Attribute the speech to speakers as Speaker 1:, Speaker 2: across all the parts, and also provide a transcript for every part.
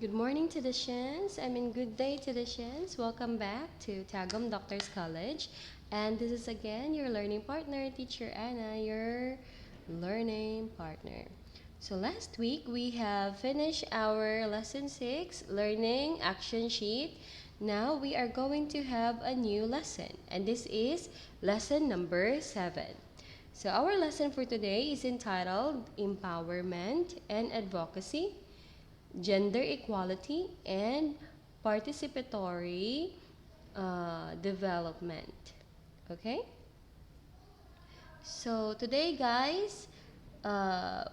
Speaker 1: Good morning to the Shans. Good day to the Shans. Welcome back to Tagum Doctors College. And this is again your learning partner, Teacher Anna, your learning partner. So last week we have finished our lesson 6, learning action sheet. Now we are going to have a new lesson, and this is lesson number 7. So our lesson for today is entitled Empowerment and Advocacy, Gender Equality, and Participatory Development. Okay? So today, guys,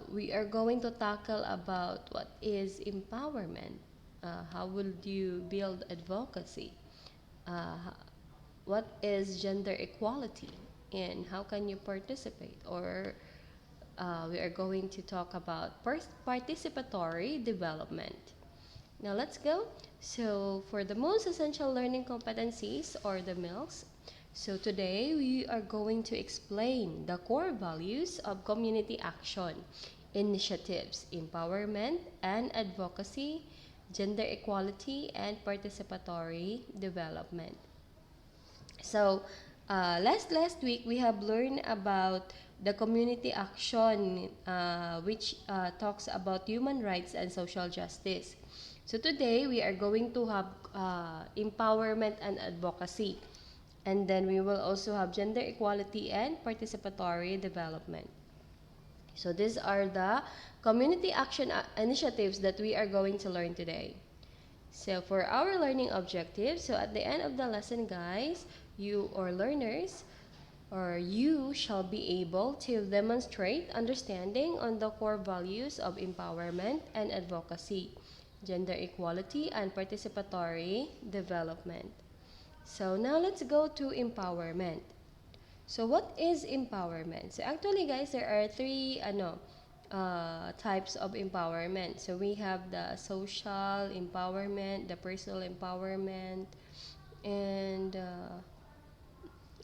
Speaker 1: we are going to tackle about what is empowerment. How will you build advocacy? Uh, what is gender equality? And how can you participate? Or we are going to talk about participatory development. Now let's go. So for the most essential learning competencies, or the MILs, so today we are going to explain the core values of community action initiatives, empowerment and advocacy, gender equality, and participatory development. So last week we have learned about the community action, which talks about human rights and social justice. So today we are going to have empowerment and advocacy, and then we will also have gender equality and participatory development. So these are the community action initiatives that we are going to learn today. So for our learning objectives, so at the end of the lesson, guys, you or learners, or you shall be able to demonstrate understanding on the core values of empowerment and advocacy, gender equality, and participatory development. So now let's go to empowerment. So what is empowerment? So actually, guys, there are three types of empowerment. So we have the social empowerment, the personal empowerment, and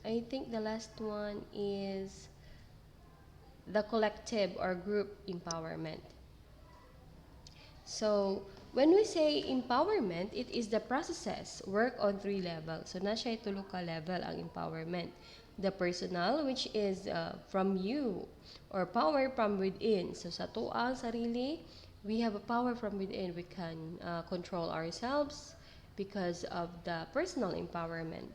Speaker 1: I think the last one is the collective or group empowerment. So when we say empowerment, it is the processes work on 3 levels. So na siya tulo ka level ang empowerment. The personal, which is from you, or power from within. So sa tuang sarili, we have a power from within. We can control ourselves because of the personal empowerment.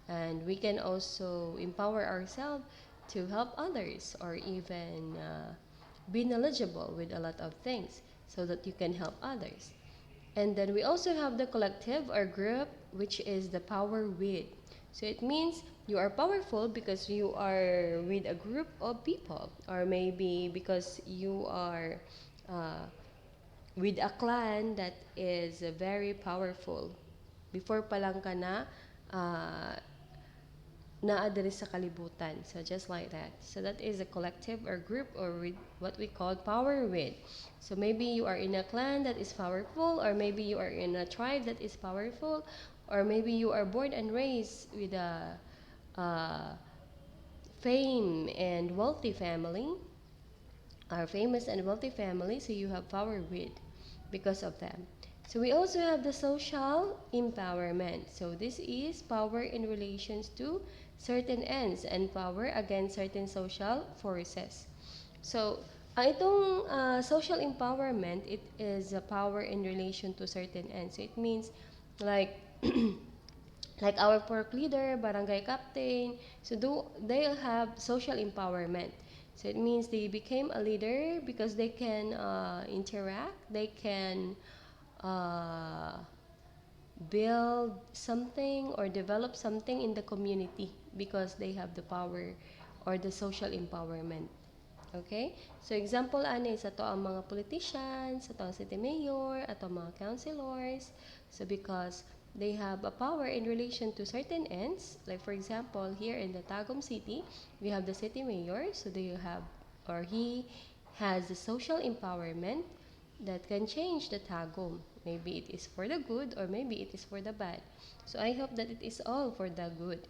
Speaker 1: And we can also empower ourselves to help others, or even be knowledgeable with a lot of things so that you can help others. And then we also have the collective or group, which is the power with. So it means you are powerful because you are with a group of people, or maybe because you are with a clan that is very powerful. Before pa lang ka na naadiri sa kalibutan. So just like that. So that is a collective or group, or with what we call power with. So maybe you are in a clan that is powerful, or maybe you are in a tribe that is powerful, or maybe you are born and raised with a fame and wealthy family, or famous and wealthy family, so you have power with because of them. So we also have the social empowerment. So this is power in relations to certain ends and power against certain social forces. So itong social empowerment, it is a power in relation to certain ends. So it means like like our pork leader, barangay captain, so they'll have social empowerment. So it means they became a leader because they can interact, they can uh, build something or develop something in the community because they have the power or the social empowerment. Okay? So example ani sa to ang mga politicians, sa to ang city mayor, ato mga councilors. So because they have a power in relation to certain ends, like for example, here in the Tagum City, we have the city mayor, so they have, or he has the social empowerment that can change the Tagum. Maybe it is for the good, or maybe it is for the bad. So I hope that it is all for the good.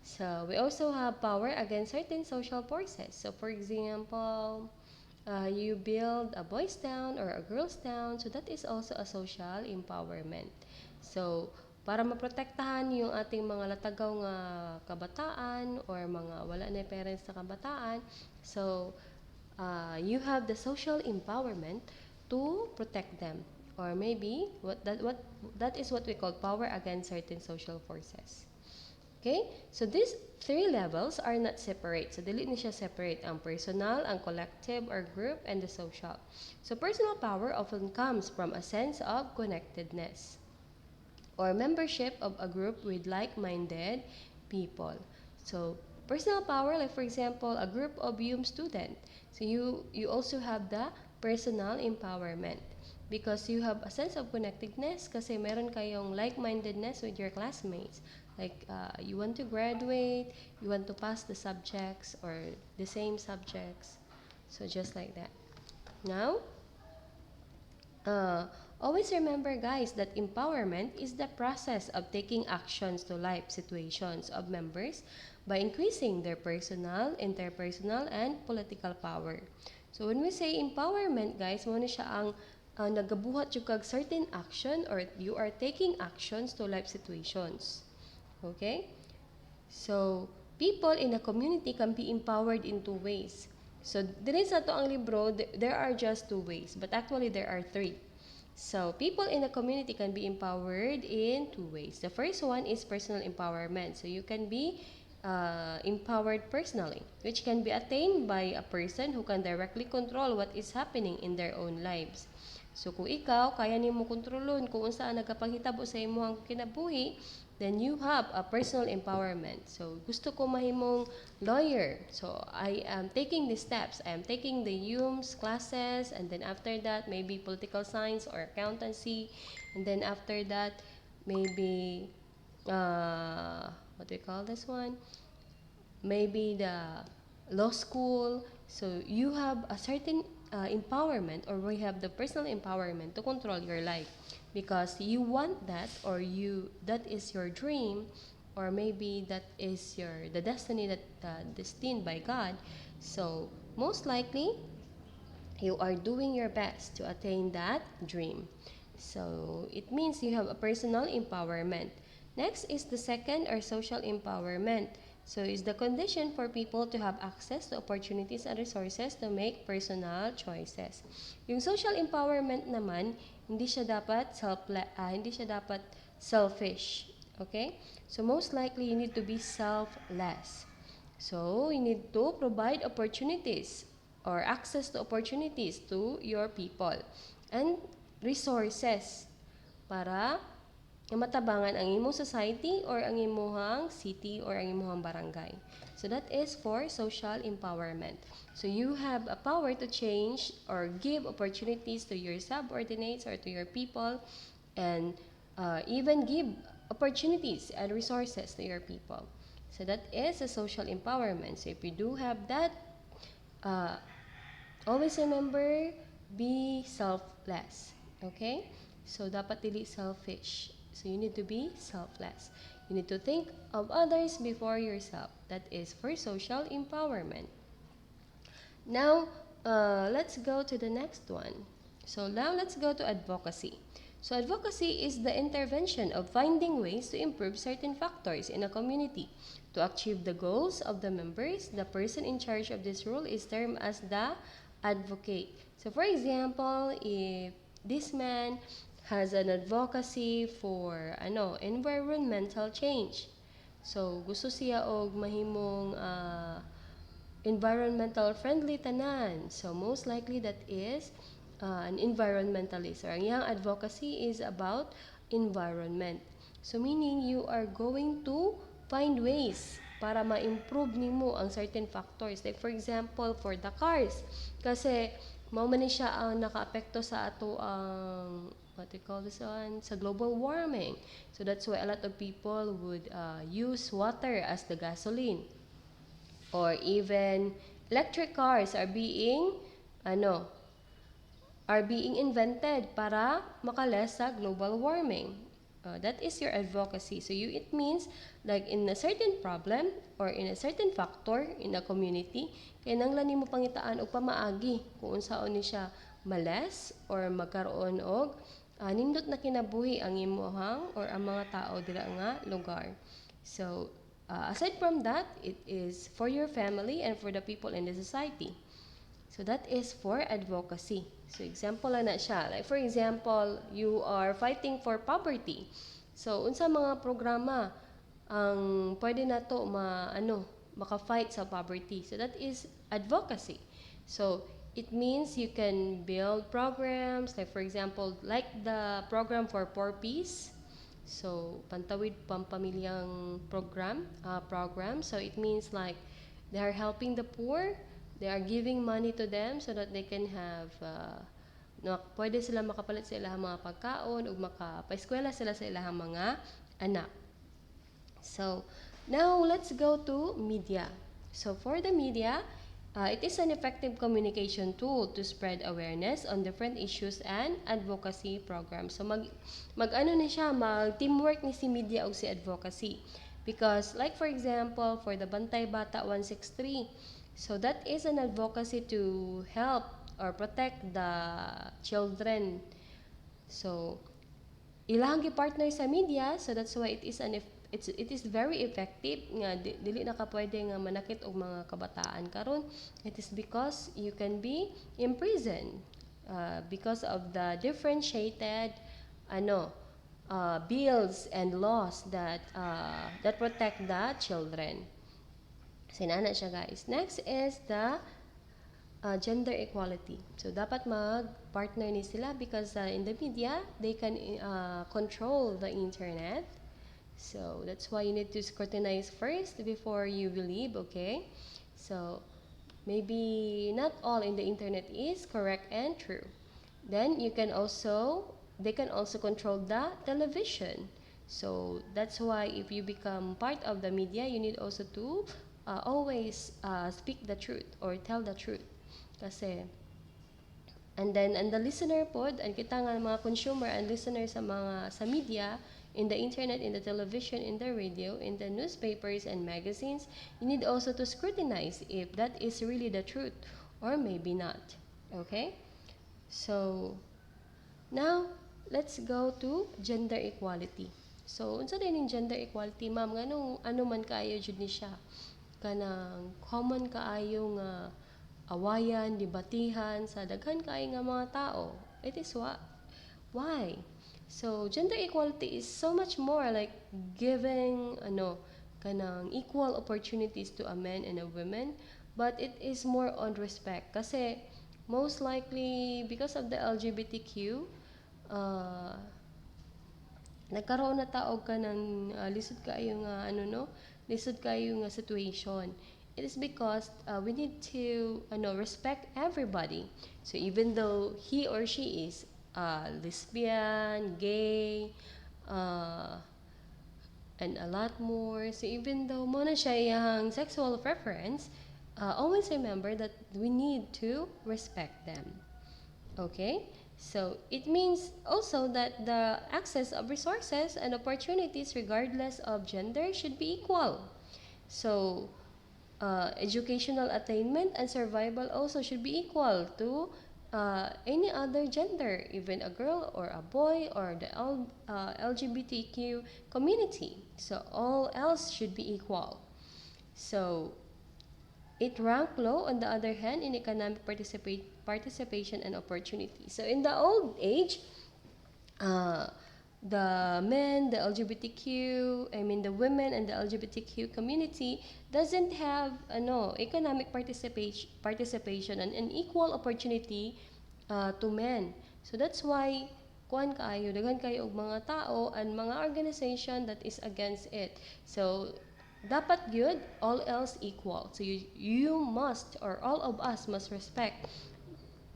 Speaker 1: So we also have power against certain social forces. So for example, you build a boys town or a girls town, so that is also a social empowerment. So para maprotektahan yung ating mga latagaw nga kabataan or mga wala na parents na kabataan, so you have the social empowerment to protect them, or maybe what that is what we call power against certain social forces. Okay? So these three levels are not separate. So dili ni siya separate ang personal, ang collective or group, and the social. So personal power often comes from a sense of connectedness or membership of a group with like-minded people. So personal power, like for example, a group of student. So you also have the personal empowerment because you have a sense of connectedness kasi meron kayong like-mindedness with your classmates. Like you want to graduate, you want to pass the subjects or the same subjects. So just like that. Now, always remember, guys, that empowerment is the process of taking actions to life situations of members by increasing their personal, interpersonal, and political power. So when we say empowerment, guys, mo na siya ang nagabuhat yung kag certain action or you are taking actions to life situations. Okay? So, people in a community can be empowered in two ways. So, dito sa to ang libro, there are just two ways, but actually there are three. So, people in a community can be empowered in two ways. The first one is personal empowerment. So, you can be empowered personally, which can be attained by a person who can directly control what is happening in their own lives. So, kung ikaw, kaya nimo kontrolon kung saan nagapangitabo sa imong kinabuhi, then you have a personal empowerment. So, gusto ko mahimong lawyer. So, I am taking the steps. I am taking the UMS classes, and then after that, maybe political science or accountancy. And then after that, maybe, what do you call this one? Maybe the law school. So, you have a certain empowerment, or we have the personal empowerment to control your life. Because you want that, or that is your dream, or maybe that is the destiny that destined by God. So most likely you are doing your best to attain that dream. So it means you have a personal empowerment. Next is the second, or social empowerment. So it's the condition for people to have access to opportunities and resources to make personal choices. Yung social empowerment naman, hindi siya dapat selfish. Okay? So most likely you need to be selfless. So you need to provide opportunities or access to opportunities to your people and resources para matabangan ang imong society or ang imong city or ang imong barangay. So that is for social empowerment. So you have a power to change or give opportunities to your subordinates or to your people, and even give opportunities and resources to your people. So that is a social empowerment. So if you do have that, always remember, be selfless. Okay? So dapat dili selfish. So you need to be selfless. You need to think of others before yourself. That is for social empowerment. Now, let's go to the next one. So now let's go to advocacy. So advocacy is the intervention of finding ways to improve certain factors in a community to achieve the goals of the members. The person in charge of this role is termed as the advocate. So for example, if this man has an advocacy for environmental change. So gusto siya og mahimong environmental friendly tanan. So most likely that is an environmentalist, or ang iyang advocacy is about environment. So meaning you are going to find ways para ma-improve nimo ang certain factors. Like for example, for the cars. Kasi mao man ni siya ang nakaapekto sa ato ang what we call this one, sa global warming. So that's why a lot of people would use water as the gasoline. Or even electric cars are being invented para makaless sa global warming. That is your advocacy. So it means like in a certain problem or in a certain factor in a community, kaya nang lani mo pangitaan og pamaagi kung unsaon ni siya males or magkaroon og nindot na kinabuhi ang imuhang or ang mga tao dira nga lugar. So aside from that, it is for your family and for the people in the society. So that is for advocacy. So example na siya. Like for example, you are fighting for poverty. So unsa mga programa ang pwede nato maka-fight sa poverty. So that is advocacy. So it means you can build programs like for example like the program for poor peace. So pantawid pampamilyang program. So it means like they are helping the poor. They are giving money to them so that they can have pwede sila makapalit sa ilahang mga pagkaon ug makapaeskwela sila sa ilahang mga anak. So now let's go to media. So for the media, it is an effective communication tool to spread awareness on different issues and advocacy programs. So mag-ano ni siya, mag-teamwork ni si media o si advocacy. Because like for example, for the Bantay Bata 163, so that is an advocacy to help or protect the children. So ilang gi-partner sa media, so that's why it is very effective nga dili na ka pwede nga manakit og mga kabataan karon. It is because you can be imprisoned because of the differentiated bills and laws that protect the children. Sinana siya guys. Next is the gender equality. So dapat mag-partner ni sila because in the media they can control the internet. So that's why you need to scrutinize first before you believe, okay? So maybe not all in the internet is correct and true. Then they can also control the television. So that's why if you become part of the media, you need also to always speak the truth or tell the truth. Kasi and the listener pod, and kita nga mga consumer and listener sa media, in the internet, in the television, in the radio, in the newspapers and magazines, you need also to scrutinize if that is really the truth or maybe not. Okay? So now let's go to gender equality. So unsa din yung gender equality, ma'am? Ano man kaayo jud ni siya? Kanang common kaayo nga awayan, debatihan sa daghan kaayo nga mga tao. It is why? So gender equality is so much more like giving kanang equal opportunities to a man and a woman, but it is more on respect kasi most likely because of the LGBTQ nagkaroon na taog ka ng lisod kayo nga lisod kayo nga situation. It is because we need to respect everybody. So even though he or she is lesbian, gay, and a lot more. So even though mo na siya yung sexual preference, always remember that we need to respect them. Okay? So it means also that the access of resources and opportunities regardless of gender should be equal. So educational attainment and survival also should be equal to any other gender, even a girl or a boy or the LGBTQ community. So all else should be equal. So it ranked low on the other hand in economic participation and opportunity. So in the old age, the men, the the women and the LGBTQ community doesn't have economic participation and an equal opportunity to men. So that's why daghan kayo og mga tao and mga organization that is against it. So dapat gyud all else equal. So you must, or all of us must respect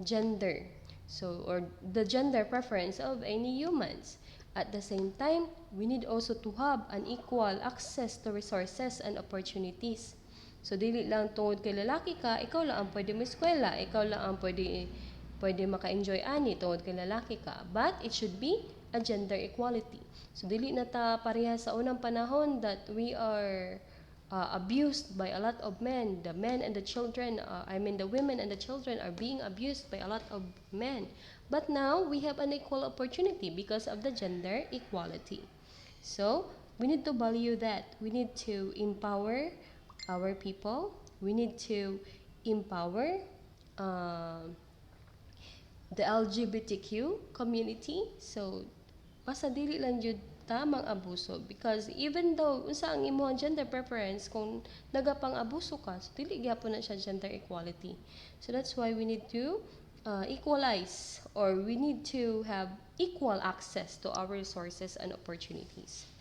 Speaker 1: gender. So or the gender preference of any humans. At the same time, we need also to have an equal access to resources and opportunities. So dili lang tungod kay lalaki ka, ikaw lang ang pwede mo eskwela, ikaw lang ang pwede pwede maka-enjoy ani tungod kay lalaki ka, but it should be a gender equality. So dili na ta pareha sa unang panahon that we are abused by a lot of men. The men and the children, the women and the children are being abused by a lot of men. But now we have an equal opportunity because of the gender equality. So we need to value that. We need to empower our people. We need to empower the LGBTQ community. So basta dili lang jud tamang abuso, because even though unsa ang imong gender preference, kung nagapang abuso ka, so dili gyapon na siya gender equality. So that's why we need to equalize, or we need to have equal access to our resources and opportunities.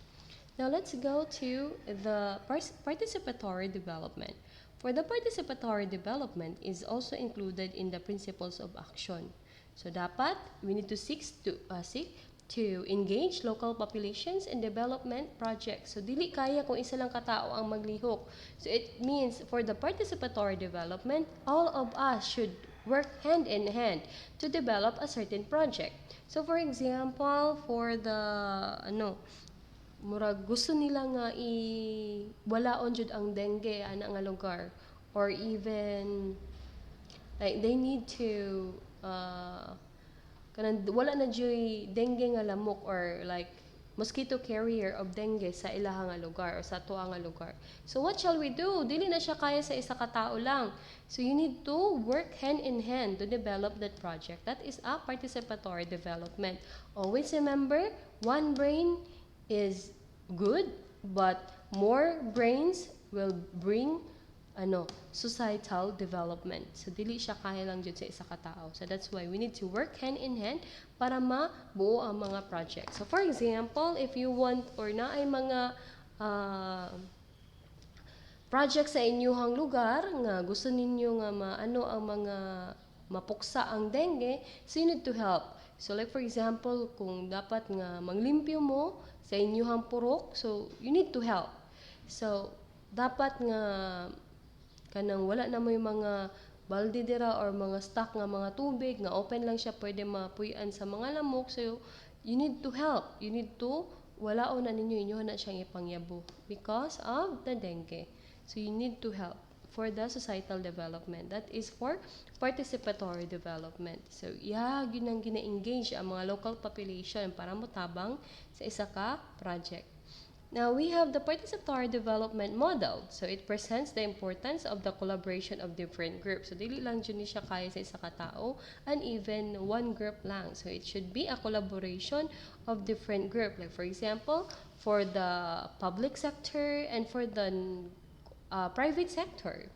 Speaker 1: Now let's go to the participatory development. For the participatory development is also included in the principles of action. So dapat we need to seek to engage local populations in development projects. So dili kaya kung isa lang katao ang maglihok. So it means for the participatory development, all of us should work hand in hand to develop a certain project. So for example, for the murag gusto nila nga walaon jud ang dengue ana nga lugar, or even like they need to kanang wala na joy dengue nga lamok, or like mosquito carrier of dengue sa ilaha nga lugar or sa tuwa nga lugar. So what shall we do? Dili na siya kaya sa isa ka tao lang. So you need to work hand in hand to develop that project. That is a participatory development. Always remember, one brain is good, but more brains will bring societal development. So dili siya kaya lang jud sa isa ka tao. So that's why we need to work hand in hand para mabuo ang mga projects. So for example, if you want or na ay mga project sa inyong lugar nga gusto ninyo nga ang mga mapuksa ang dengue, so you need to help. So like for example, kung dapat nga maglimpyo mo sa inyong purok, so you need to help. So dapat nga kanang wala na mo yung mga balde dira or mga stock nga mga tubig nga open lang siya pwede mapuy-an sa mga lamok. So you need to help. You need to walaon na ninyo inyo na siyang ipangyabo because of the dengue. So you need to help for the societal development. That is for participatory development. So yun ang gina-engage ang mga local population para motabang sa isa ka project. Now, we have the participatory development model. So, it presents the importance of the collaboration of different groups. So, dili lang dyan siya kaya sa isa ka tao and even one group lang. So, it should be a collaboration of different groups. Like, for example, for the public sector and for the private sector.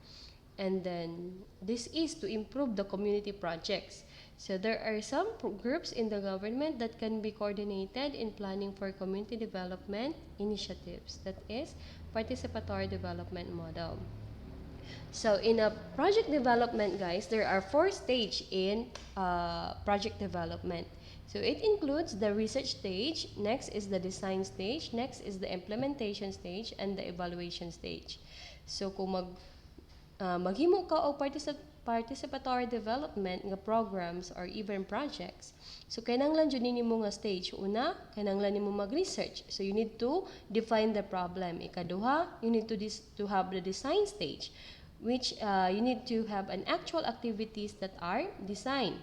Speaker 1: And then, this is to improve the community projects. So there are some groups in the government that can be coordinated in planning for community development initiatives. That is participatory development model. So in a project development, guys, there are 4 stages in project development. So it includes the research stage, next is the design stage, next is the implementation stage, and the evaluation stage. So kung maghimo ka o participatory development nga programs or even projects. So kinahanglan jud nimo nga stage. Una, kinahanglan nimo mag-research. So you need to define the problem. Ikaduha, you need to have the design stage, which you need to have an actual activities that are designed.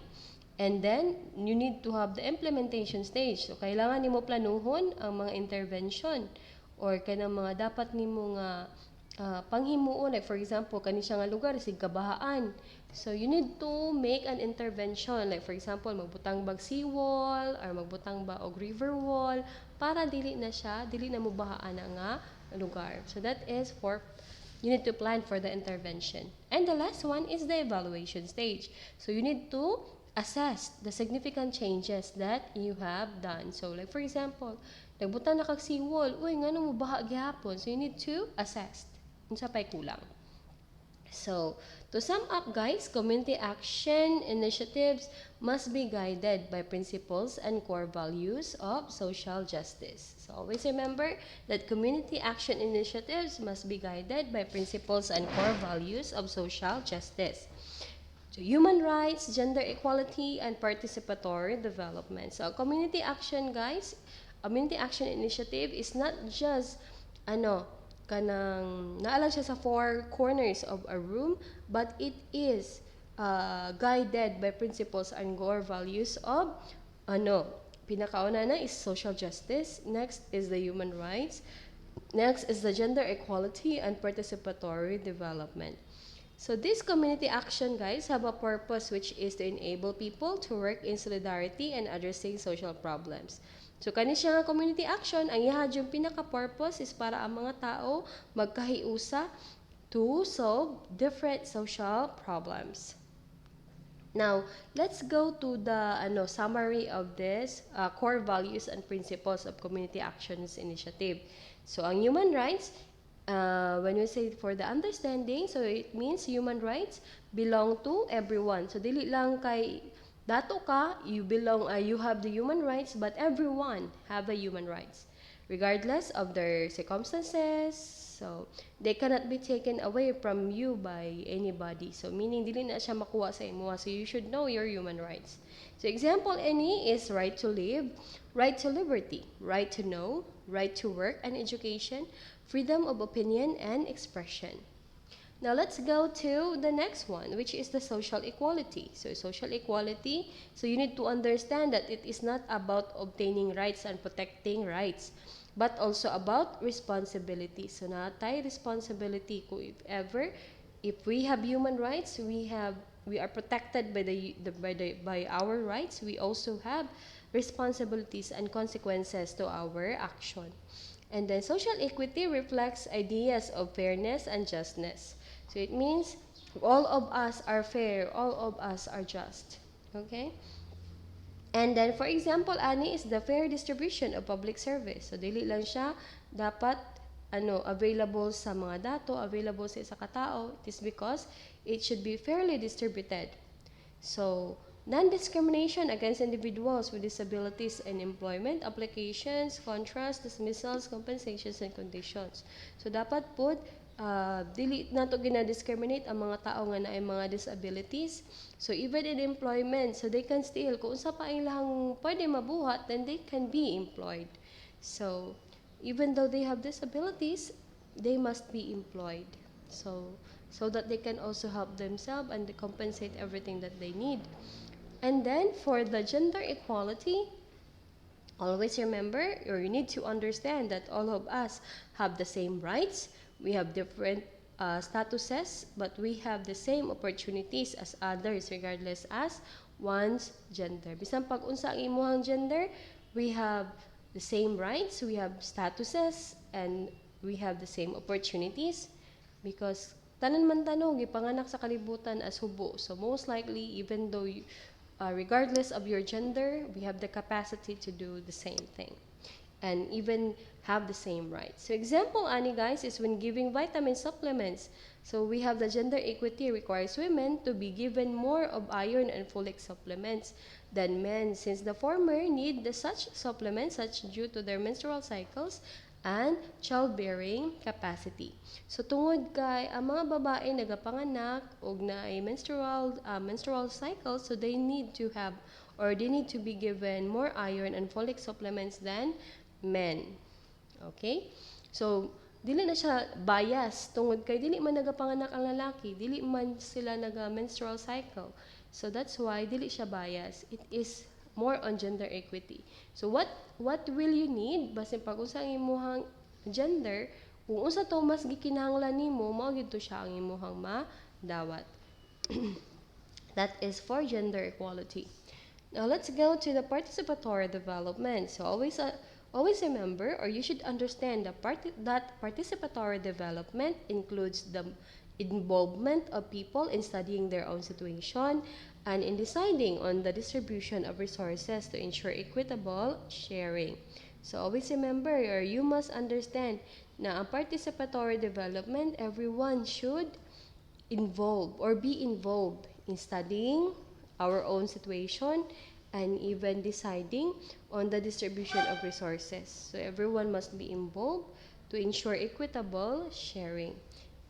Speaker 1: And then you need to have the implementation stage. So kailangan nimo planuhon ang mga intervention or kanang mga dapat nimo nga panghimuon, like for example kani siya nga lugar sig kabahaan, so you need to make an intervention, like for example magbutang bag seawall or magbutang ba og river wall para dili na mo bahaan nga lugar. So that is for you need to plan for the intervention. And the last one is the evaluation stage. So you need to assess the significant changes that you have done. So like for example, nagbutang na kag seawall, uy ngano mo baha gyapon, so you need to assess unsa pay kulang. So, to sum up guys, community action initiatives must be guided by principles and core values of social justice. So, always remember that community action initiatives must be guided by principles and core values of social justice. So human rights, gender equality, and participatory development. So community action, guys, community action initiative is not just ano kanang naalang siya sa four corners of a room, but it is guided by principles and core values of ano pinakauna na is social justice, next is the human rights, next is the gender equality and participatory development. So this community action, guys, have a purpose which is to enable people to work in solidarity and addressing social problems. So kani siya nga community action, ang ihad yung pinaka-purpose is para ang mga tao magkahiusa to solve different social problems. Now, let's go to the summary of this core values and principles of community actions initiative. So, ang human rights, when we say for the understanding, so it means human rights belong to everyone. So, dili lang kay dato ka, you belong, you have the human rights, but everyone have the human rights, regardless of their circumstances. So, they cannot be taken away from you by anybody. So, meaning, dili na siya makuha sa imo. So, you should know your human rights. So, example, any is right to live, right to liberty, right to know, right to work and education, freedom of opinion and expression. Now, let's go to the next one, which is the social equality. So, social equality, so you need to understand that it is not about obtaining rights and protecting rights, but also about responsibility. So, natay responsibility ko if we have human rights, we are protected by our rights. We also have responsibilities and consequences to our action. And then social equity reflects ideas of fairness and justness. So it means all of us are fair, all of us are just. Okay? And then, for example, ani is the fair distribution of public service. So, dili lang siya dapat available sa mga dato, available sa isa ka tao. It is because it should be fairly distributed. So, non-discrimination against individuals with disabilities and employment, applications, contracts, dismissals, compensations, and conditions. So, dapat po, dili nato gina-discriminate ang mga tao nga naay mga disabilities. So, even in employment, so they can still, kung sa pa ilang pwede mabuhat, then they can be employed. So, even though they have disabilities, they must be employed. So that they can also help themselves and compensate everything that they need. And then for the gender equality, always remember, or you need to understand that all of us have the same rights. We have different statuses, but we have the same opportunities as others, regardless as one's gender. Bisan pag unsa ang imuhang gender, we have the same rights, we have statuses, and we have the same opportunities, because tanan man tanong gipanganak sa kalibutan as hubo. So most likely, even though regardless of your gender, we have the capacity to do the same thing and even have the same rights. So example, ani guys, is when giving vitamin supplements. So we have the gender equity requires women to be given more of iron and folic supplements than men, since the former need such supplements such due to their menstrual cycles and childbearing capacity. So tungod kay ang mga babae nagapanganak og naay menstrual cycle, so they need to have, or they need to be given more iron and folic supplements than men. Okay? So dili na siya bias tungod kay dili man nagapanganak ang lalaki, dili man sila naga-menstrual cycle. So that's why dili siya bias. It is more on gender equity. So what will you need basin pag usa ang imuhang gender, kung unsa to mas gikinahanglan nimo, mao gid to siya ang imuhang madawat. That is for gender equality. Now let's go to the participatory development. So always remember, or you should understand that participatory development includes the involvement of people in studying their own situation and in deciding on the distribution of resources to ensure equitable sharing. So always remember, or you must understand, na ang participatory development, everyone should involve or be involved in studying our own situation and even deciding on the distribution of resources. So everyone must be involved to ensure equitable sharing.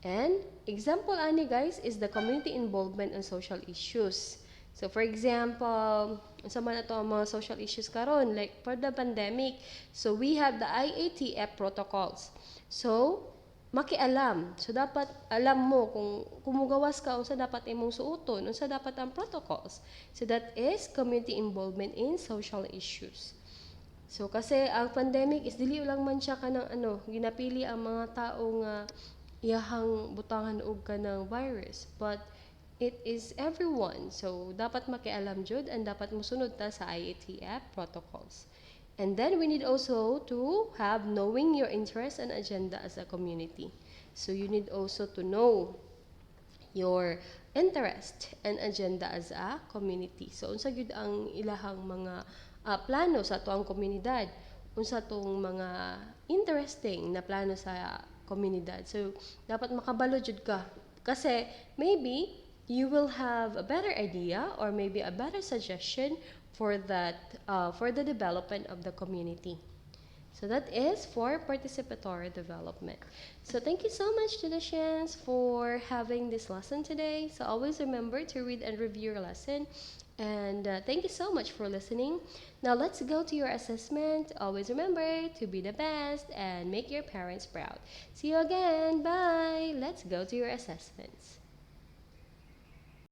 Speaker 1: And example ani guys is the community involvement on social issues. So for example, sa man ato ang mga social issues karon like for the pandemic, so we have the IATF protocols. So makialam. So dapat alam mo kung kumugawas ka unsa dapat imong suoton, unsa dapat ang protocols. So that is community involvement in social issues. So kasi ang pandemic is dili lang man siya kanang ginapili ang mga tao nga iyahang butangan og kanang virus, but it is everyone. So dapat makialam jud and dapat mosunod ta sa IATF protocols. And then we need also to have knowing your interests and agenda as a community. So you need also to know your interest and agenda as a community. So unsa gyud ang ilahang mga plano sa tuang komunidad, unsa tong mga interesting na plano sa komunidad. So dapat makabalo jud ka kasi maybe you will have a better idea or maybe a better suggestion for that for the development of the community. So that is for participatory development. So thank you so much to the Shans for having this lesson today. So always remember to read and review your lesson. And thank you so much for listening. Now let's go to your assessment. Always remember to be the best and make your parents proud. See you again. Bye. Let's go to your assessments.